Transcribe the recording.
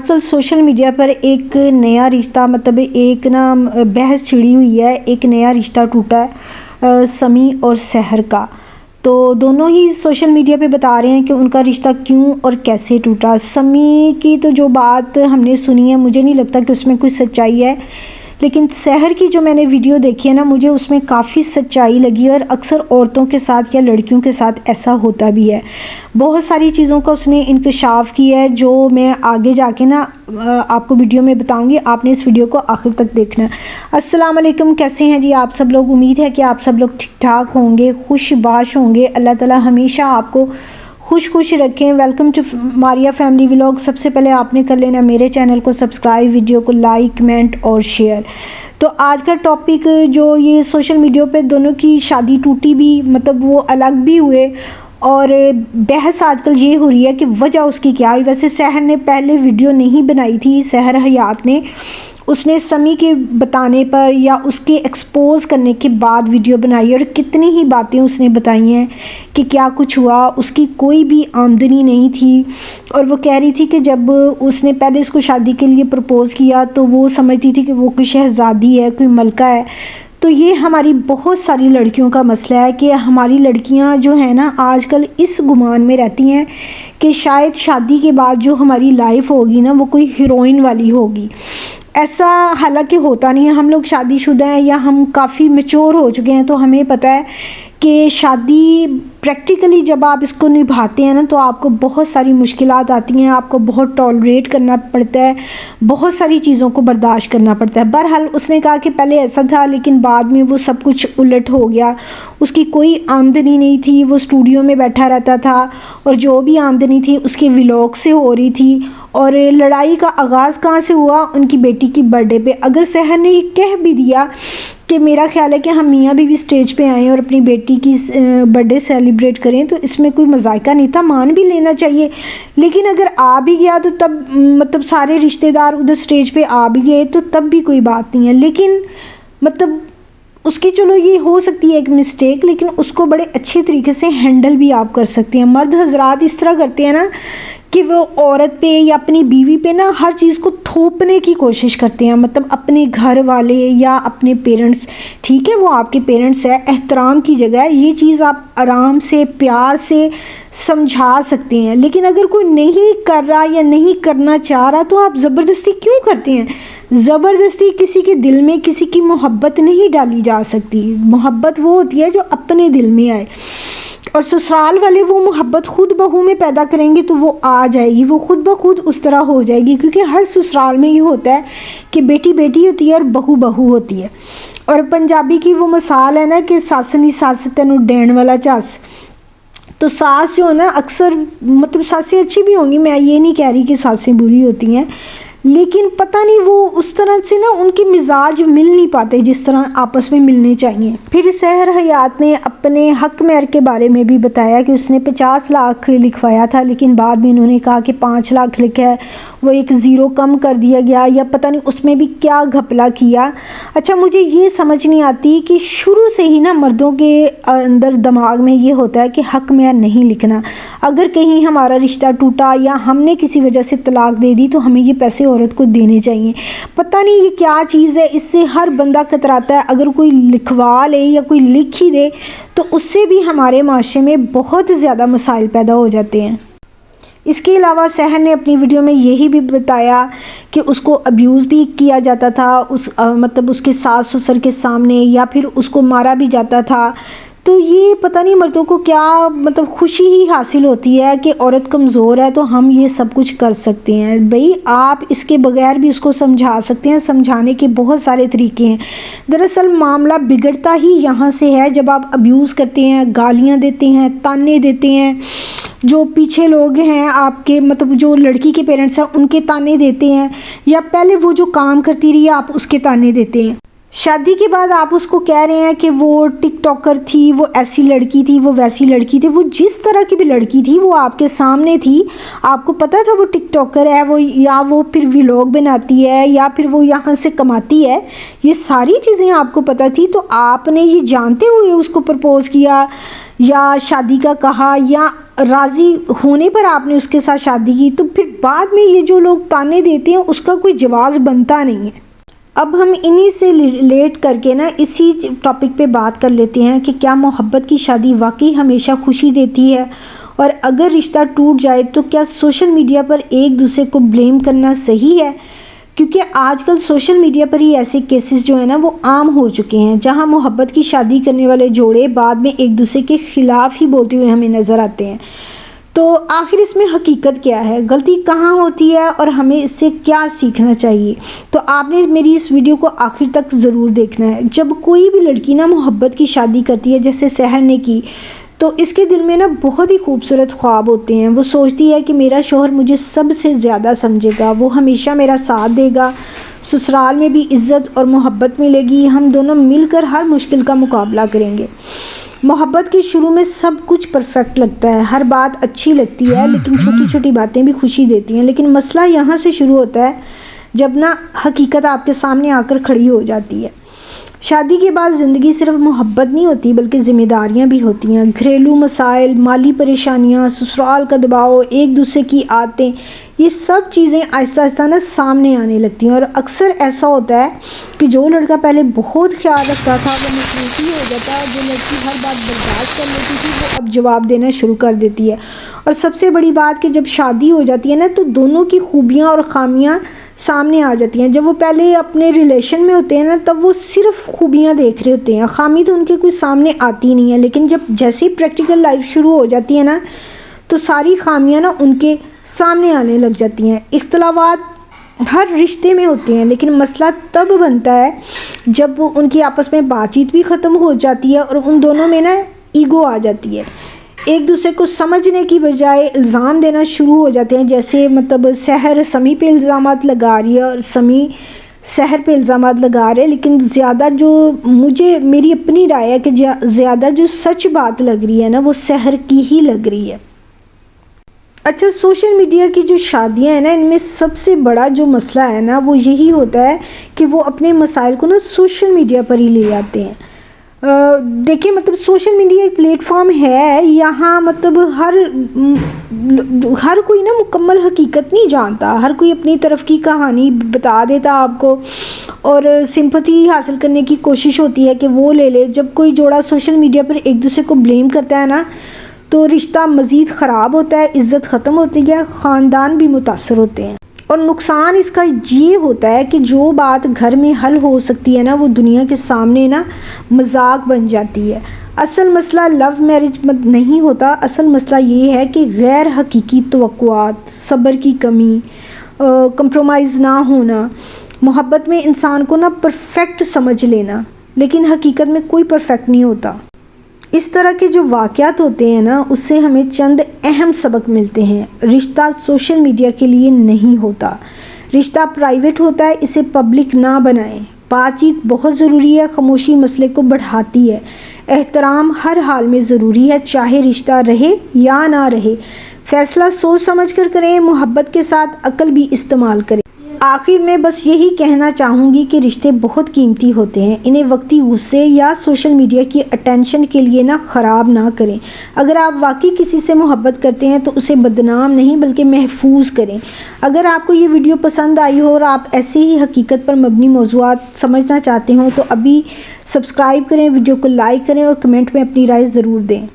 کل social media پر ایک نیا رشتہ مطلب ایک نا بحث چھڑی ہوئی ہے، ایک نیا رشتہ ٹوٹا ہے سمی اور سحر کا۔ تو دونوں ہی سوشل میڈیا پہ بتا رہے ہیں کہ ان کا رشتہ کیوں اور کیسے ٹوٹا۔ سمی کی تو جو بات ہم نے سنی ہے مجھے نہیں لگتا کہ اس میں کوئی سچائی ہے، لیکن سحر کی جو میں نے ویڈیو دیکھی ہے نا مجھے اس میں کافی سچائی لگی، اور اکثر عورتوں کے ساتھ یا لڑکیوں کے ساتھ ایسا ہوتا بھی ہے۔ بہت ساری چیزوں کا اس نے انکشاف کیا ہے جو میں آگے جا کے نا آپ کو ویڈیو میں بتاؤں گی، آپ نے اس ویڈیو کو آخر تک دیکھنا ہے۔ السلام علیکم، کیسے ہیں جی آپ سب لوگ؟ امید ہے کہ آپ سب لوگ ٹھیک ٹھاک ہوں گے، خوش باش ہوں گے۔ اللہ تعالیٰ ہمیشہ آپ کو خوش رکھیں۔ Welcome to Maria family vlog. سب سے پہلے آپ نے کر لینا میرے چینل کو سبسکرائب، ویڈیو کو لائک، کمنٹ اور شیئر۔ تو آج کا ٹاپک جو یہ سوشل میڈیا پہ دونوں کی شادی ٹوٹی بھی مطلب وہ الگ بھی ہوئے، اور بحث آج کل یہ ہو رہی ہے کہ وجہ اس کی کیا ہے۔ ویسے سحر نے پہلے ویڈیو نہیں بنائی تھی، سحر حیات نے، اس نے سمی کے بتانے پر یا اس کے ایکسپوز کرنے کے بعد ویڈیو بنائی، اور کتنی ہی باتیں اس نے بتائی ہیں کہ کیا کچھ ہوا۔ اس کی کوئی بھی آمدنی نہیں تھی، اور وہ کہہ رہی تھی کہ جب اس نے پہلے اس کو شادی کے لیے پرپوز کیا تو وہ سمجھتی تھی کہ وہ کوئی شہزادی ہے، کوئی ملکہ ہے۔ تو یہ ہماری بہت ساری لڑکیوں کا مسئلہ ہے کہ ہماری لڑکیاں جو ہیں نا آج کل اس گمان میں رہتی ہیں کہ شاید شادی کے بعد جو ہماری لائف ہوگی نا وہ کوئی ہیروئن والی ہوگی۔ ایسا حالانکہ ہوتا نہیں ہے۔ ہم لوگ شادی شدہ ہیں یا ہم کافی میچور ہو چکے ہیں تو ہمیں پتہ ہے کہ شادی پریکٹیکلی جب آپ اس کو نبھاتے ہیں نا تو آپ کو بہت ساری مشکلات آتی ہیں، آپ کو بہت ٹالریٹ کرنا پڑتا ہے، بہت ساری چیزوں کو برداشت کرنا پڑتا ہے۔ بہرحال اس نے کہا کہ پہلے ایسا تھا لیکن بعد میں وہ سب کچھ الٹ ہو گیا۔ اس کی کوئی آمدنی نہیں تھی، وہ اسٹوڈیو میں بیٹھا رہتا تھا، اور جو بھی آمدنی تھی اس کے ولاگ سے ہو رہی تھی۔ اور لڑائی کا آغاز کہاں سے ہوا؟ ان کی بیٹی کی برتھ ڈے پہ۔ اگر سحر نے یہ کہہ بھی دیا کہ میرا خیال ہے کہ ہم میاں بیوی اسٹیج پہ آئیں اور اپنی بیٹی کی برتھ ڈے سیلیبریٹ کریں تو اس میں کوئی مذائقہ نہیں تھا، مان بھی لینا چاہیے۔ لیکن اگر آ بھی گیا تو تب مطلب سارے رشتہ دار ادھر اسٹیج پہ آ بھی گئے تو تب بھی کوئی بات نہیں ہے۔ لیکن مطلب اس کی چلو یہ ہو سکتی ہے ایک مسٹیک، لیکن اس کو بڑے اچھے طریقے سے ہینڈل بھی آپ کر سکتے ہیں۔ مرد حضرات اس طرح کرتے ہیں نا کہ وہ عورت پہ یا اپنی بیوی پہ نا ہر چیز کو تھوپنے کی کوشش کرتے ہیں، مطلب اپنے گھر والے یا اپنے پیرنٹس، ٹھیک ہے وہ آپ کے پیرنٹس ہے، احترام کی جگہ ہے، یہ چیز آپ آرام سے پیار سے سمجھا سکتے ہیں۔ لیکن اگر کوئی نہیں کر رہا یا نہیں کرنا چاہ رہا تو آپ زبردستی کیوں کرتے ہیں؟ زبردستی کسی کے دل میں کسی کی محبت نہیں ڈالی جا سکتی۔ محبت وہ ہوتی ہے جو اپنے دل میں آئے، اور سسرال والے وہ محبت خود بہو میں پیدا کریں گے تو وہ آ جائے گی، وہ خود بخود اس طرح ہو جائے گی، کیونکہ ہر سسرال میں یہ ہوتا ہے کہ بیٹی بیٹی ہوتی ہے اور بہو بہو ہوتی ہے۔ اور پنجابی کی وہ مثال ہے نا کہ ساس نہیں ساس تینوں ڈین والا چاس۔ تو ساس جو ہے نا اکثر مطلب ساسیں اچھی بھی ہوں گی، میں یہ نہیں کہہ رہی کہ ساسیں بری ہوتی ہیں، لیکن پتہ نہیں وہ اس طرح سے نا ان کے مزاج مل نہیں پاتے جس طرح آپس میں ملنے چاہیے۔ پھر سحر حیات نے اپنے حق مہر کے بارے میں بھی بتایا کہ اس نے 50 لاکھ لکھوایا تھا، لیکن بعد میں انہوں نے کہا کہ 5 لاکھ لکھا ہے، وہ ایک زیرو کم کر دیا گیا، یا پتہ نہیں اس میں بھی کیا گھپلا کیا۔ اچھا مجھے یہ سمجھ نہیں آتی کہ شروع سے ہی نا مردوں کے اندر دماغ میں یہ ہوتا ہے کہ حق مہر نہیں لکھنا۔ اگر کہیں ہمارا رشتہ ٹوٹا یا ہم نے کسی وجہ سے طلاق دے دی تو ہمیں یہ پیسے عورت کو دینے چاہیے۔ پتہ نہیں یہ کیا چیز ہے، اس سے ہر بندہ کتراتا ہے۔ اگر کوئی لکھوا لے یا کوئی لکھ ہی دے تو اس سے بھی ہمارے معاشرے میں بہت زیادہ مسائل پیدا ہو جاتے ہیں۔ اس کے علاوہ سحر نے اپنی ویڈیو میں یہی بھی بتایا کہ اس کو ابیوز بھی کیا جاتا تھا، مطلب اس کے ساس سسر کے سامنے، یا پھر اس کو مارا بھی جاتا تھا۔ تو یہ پتہ نہیں مردوں کو کیا مطلب خوشی ہی حاصل ہوتی ہے کہ عورت کمزور ہے تو ہم یہ سب کچھ کر سکتے ہیں۔ بھئی آپ اس کے بغیر بھی اس کو سمجھا سکتے ہیں، سمجھانے کے بہت سارے طریقے ہیں۔ دراصل معاملہ بگڑتا ہی یہاں سے ہے جب آپ ابیوز کرتے ہیں، گالیاں دیتے ہیں، تانے دیتے ہیں، جو پیچھے لوگ ہیں آپ کے مطلب جو لڑکی کے پیرنٹس ہیں ان کے تانے دیتے ہیں، یا پہلے وہ جو کام کرتی رہی ہے آپ اس کے تانے دیتے ہیں۔ شادی کے بعد آپ اس کو کہہ رہے ہیں کہ وہ ٹک ٹاکر تھی، وہ ایسی لڑکی تھی، وہ ویسی لڑکی تھی، وہ جس طرح کی بھی لڑکی تھی وہ آپ کے سامنے تھی، آپ کو پتہ تھا وہ ٹک ٹاکر ہے، وہ یا وہ پھر ولاگ بناتی ہے یا پھر وہ یہاں سے کماتی ہے، یہ ساری چیزیں آپ کو پتہ تھی، تو آپ نے یہ جانتے ہوئے اس کو پرپوز کیا یا شادی کا کہا، یا راضی ہونے پر آپ نے اس کے ساتھ شادی کی، تو پھر بعد میں یہ جو لوگ تانے دیتے ہیں اس کا کوئی جواز بنتا نہیں ہے۔ اب ہم انہی سے ریلیٹ کر کے نا اسی ٹاپک پہ بات کر لیتے ہیں کہ کیا محبت کی شادی واقعی ہمیشہ خوشی دیتی ہے، اور اگر رشتہ ٹوٹ جائے تو کیا سوشل میڈیا پر ایک دوسرے کو بلیم کرنا صحیح ہے؟ کیونکہ آج کل سوشل میڈیا پر ہی ایسے کیسز جو ہیں نا وہ عام ہو چکے ہیں، جہاں محبت کی شادی کرنے والے جوڑے بعد میں ایک دوسرے کے خلاف ہی بولتے ہوئے ہمیں نظر آتے ہیں۔ تو آخر اس میں حقیقت کیا ہے، غلطی کہاں ہوتی ہے، اور ہمیں اس سے کیا سیکھنا چاہیے؟ تو آپ نے میری اس ویڈیو کو آخر تک ضرور دیکھنا ہے۔ جب کوئی بھی لڑکی نا محبت کی شادی کرتی ہے جیسے سحر نے کی، تو اس کے دل میں نا بہت ہی خوبصورت خواب ہوتے ہیں۔ وہ سوچتی ہے کہ میرا شوہر مجھے سب سے زیادہ سمجھے گا، وہ ہمیشہ میرا ساتھ دے گا، سسرال میں بھی عزت اور محبت ملے گی، ہم دونوں مل کر ہر مشکل کا مقابلہ کریں گے۔ محبت کے شروع میں سب کچھ پرفیکٹ لگتا ہے، ہر بات اچھی لگتی ہے، لیکن چھوٹی چھوٹی باتیں بھی خوشی دیتی ہیں۔ لیکن مسئلہ یہاں سے شروع ہوتا ہے جب نا حقیقت آپ کے سامنے آ کر کھڑی ہو جاتی ہے۔ شادی کے بعد زندگی صرف محبت نہیں ہوتی بلکہ ذمہ داریاں بھی ہوتی ہیں، گھریلو مسائل، مالی پریشانیاں، سسرال کا دباؤ، ایک دوسرے کی عادتیں، یہ سب چیزیں آہستہ آہستہ نا سامنے آنے لگتی ہیں۔ اور اکثر ایسا ہوتا ہے کہ جو لڑکا پہلے بہت خیال رکھتا تھا وہ مصروفی ہو جاتا ہے، جو لڑکی ہر بات برداشت کر لیتی تھی وہ اب جواب دینا شروع کر دیتی ہے۔ اور سب سے بڑی بات کہ جب شادی ہو جاتی ہے نا تو دونوں کی خوبیاں اور خامیاں سامنے آ جاتی ہیں۔ جب وہ پہلے اپنے ریلیشن میں ہوتے ہیں نا تب وہ صرف خوبیاں دیکھ رہے ہوتے ہیں، خامی تو ان کے کوئی سامنے آتی نہیں ہے، لیکن جب جیسے ہی پریکٹیکل لائف شروع ہو جاتی ہے نا تو ساری خامیاں نا ان کے سامنے آنے لگ جاتی ہیں۔ اختلافات ہر رشتے میں ہوتے ہیں، لیکن مسئلہ تب بنتا ہے جب ان کی آپس میں بات چیت بھی ختم ہو جاتی ہے اور ان دونوں میں نا ایگو آ جاتی ہے۔ ایک دوسرے کو سمجھنے کی بجائے الزام دینا شروع ہو جاتے ہیں، جیسے مطلب سحر سمی پہ الزامات لگا رہی ہے اور سمی سحر پہ الزامات لگا رہے ہیں، لیکن زیادہ جو میری اپنی رائے ہے کہ زیادہ جو سچ بات لگ رہی ہے نا وہ سحر کی ہی لگ رہی ہے۔ اچھا، سوشل میڈیا کی جو شادیاں ہیں نا ان میں سب سے بڑا جو مسئلہ ہے نا وہ یہی ہوتا ہے کہ وہ اپنے مسائل کو نا سوشل میڈیا پر ہی لے آتے ہیں۔ دیکھیں مطلب سوشل میڈیا ایک پلیٹ فارم ہے، یہاں مطلب ہر کوئی نا مکمل حقیقت نہیں جانتا، ہر کوئی اپنی طرف کی کہانی بتا دیتا آپ کو اور سمپتھی حاصل کرنے کی کوشش ہوتی ہے کہ وہ لے لے۔ جب کوئی جوڑا سوشل میڈیا پر ایک دوسرے کو بلیم کرتا ہے نا تو رشتہ مزید خراب ہوتا ہے، عزت ختم ہوتی ہے، خاندان بھی متاثر ہوتے ہیں۔ اور نقصان اس کا یہ ہوتا ہے کہ جو بات گھر میں حل ہو سکتی ہے نا وہ دنیا کے سامنے نا مذاق بن جاتی ہے۔ اصل مسئلہ لو میرج نہیں ہوتا، اصل مسئلہ یہ ہے کہ غیر حقیقی توقعات، صبر کی کمی، کمپرومائز نہ ہونا، محبت میں انسان کو نا پرفیکٹ سمجھ لینا، لیکن حقیقت میں کوئی پرفیکٹ نہیں ہوتا۔ اس طرح کے جو واقعات ہوتے ہیں نا اس سے ہمیں چند اہم سبق ملتے ہیں۔ رشتہ سوشل میڈیا کے لیے نہیں ہوتا، رشتہ پرائیویٹ ہوتا ہے، اسے پبلک نہ بنائیں۔ بات چیت بہت ضروری ہے، خاموشی مسئلے کو بڑھاتی ہے۔ احترام ہر حال میں ضروری ہے، چاہے رشتہ رہے یا نہ رہے۔ فیصلہ سوچ سمجھ کر کریں، محبت کے ساتھ عقل بھی استعمال کریں۔ آخر میں بس یہی کہنا چاہوں گی کہ رشتے بہت قیمتی ہوتے ہیں، انہیں وقتی غصے یا سوشل میڈیا کی اٹینشن کے لیے نہ خراب نہ کریں۔ اگر آپ واقعی کسی سے محبت کرتے ہیں تو اسے بدنام نہیں بلکہ محفوظ کریں۔ اگر آپ کو یہ ویڈیو پسند آئی ہو اور آپ ایسے ہی حقیقت پر مبنی موضوعات سمجھنا چاہتے ہوں تو ابھی سبسکرائب کریں، ویڈیو کو لائک کریں اور کمنٹ میں اپنی رائے ضرور دیں۔